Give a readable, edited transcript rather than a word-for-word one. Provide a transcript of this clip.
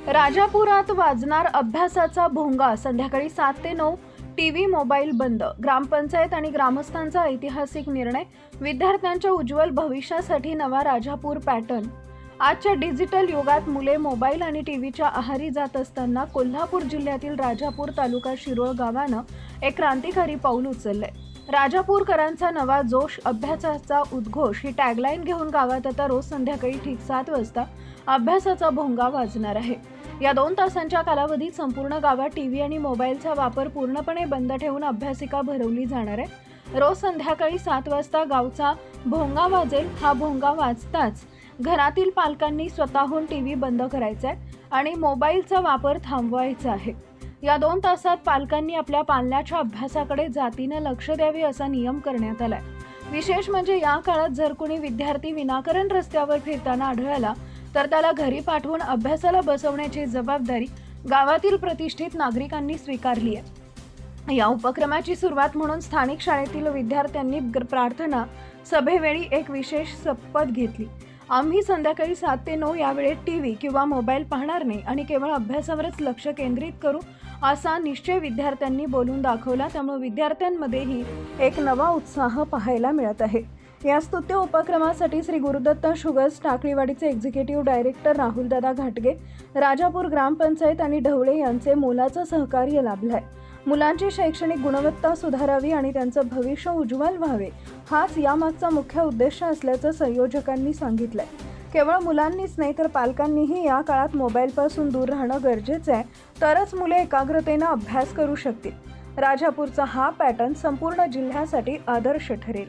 राजापुरात वाजणार अभ्यासाचा भोंगा. संध्याकाळी 7 ते 9 टीव्ही मोबाईल बंद. ग्रामपंचायत आणि ग्रामस्थांचा ऐतिहासिक निर्णय. विद्यार्थ्यांच्या उज्ज्वल भविष्यासाठी नवा राजापूर पॅटर्न. आजच्या डिजिटल युगात मुले मोबाईल आणि टीव्हीच्या आहारी जात असताना कोल्हापूर जिल्ह्यातील राजापूर तालुका शिरोळ गावानं एक क्रांतिकारी पाऊल उचललंय. राजापूरकरांचा नवा जोश, अभ्यासाचा उद्घोष ही टॅगलाईन घेऊन गावात आता रोज संध्याकाळी ठीक 7 वाजता अभ्यासाचा भोंगा वाजणार आहे. या 2 तासांच्या कालावधीत संपूर्ण गावात टीव्ही आणि मोबाईलचा वापर पूर्णपणे बंद ठेवून अभ्यासिका भरवली जाणार आहे. रोज संध्याकाळी 7 वाजता गावचा भोंगा वाजेल. हा भोंगा वाजताच घरातील पालकांनी स्वतःहून टीव्ही बंद करायचा आहे आणि मोबाईलचा वापर थांबवायचा आहे. या 2 तासात पालकांनी आपल्या पाल्याच्या अभ्यासाकडे जातीनं लक्ष द्यावे असा नियम करण्यात आलाय. विशेष म्हणजे या काळात जर कोणी विद्यार्थी विनाकारण रस्त्यावर फिरताना आढळला तर त्याला घरी पाठवून अभ्यासाला बसवण्याची जबाबदारी गावातील प्रतिष्ठित नागरिकांनी स्वीकारली आहे. या उपक्रमाची सुरुवात म्हणून स्थानिक शाळेतील विद्यार्थ्यांनी प्रार्थना सभेवेळी एक विशेष शपथ घेतली. आम्ही संध्याकाळी 7 ते 9 या वेळेत टीव्ही किंवा मोबाईल पाहणार नाही आणि केवळ अभ्यासावरच लक्ष केंद्रित करू असा निश्चय विद्यार्थ्यांनी बोलून दाखवला. त्यामुळे विद्यार्थ्यांमध्येही एक नवा उत्साह पाहायला मिळत आहे. या स्तुत्य उपक्रमासाठी श्री गुरुदत्त शुगर्स टाकळीवाडीचे एक्झिक्युटिव्ह डायरेक्टर राहुलदादा घाटगे, राजापूर ग्रामपंचायत आणि ढवळे यांचे मोलाचं सहकार्य लाभलं आहे. मुलांची शैक्षणिक गुणवत्ता सुधारावी आणि त्यांचं भविष्य उज्ज्वल व्हावे हाच यामागचा मुख्य उद्देश असल्याचं संयोजकांनी सांगितलंय. केवळ मुलांनीच नाही तर पालकांनीही या काळात मोबाईलपासून दूर राहणं गरजेचं आहे, तरच मुले एकाग्रतेनं अभ्यास करू शकतील. राजापूरचा हा पॅटर्न संपूर्ण जिल्ह्यासाठी आदर्श ठरेल.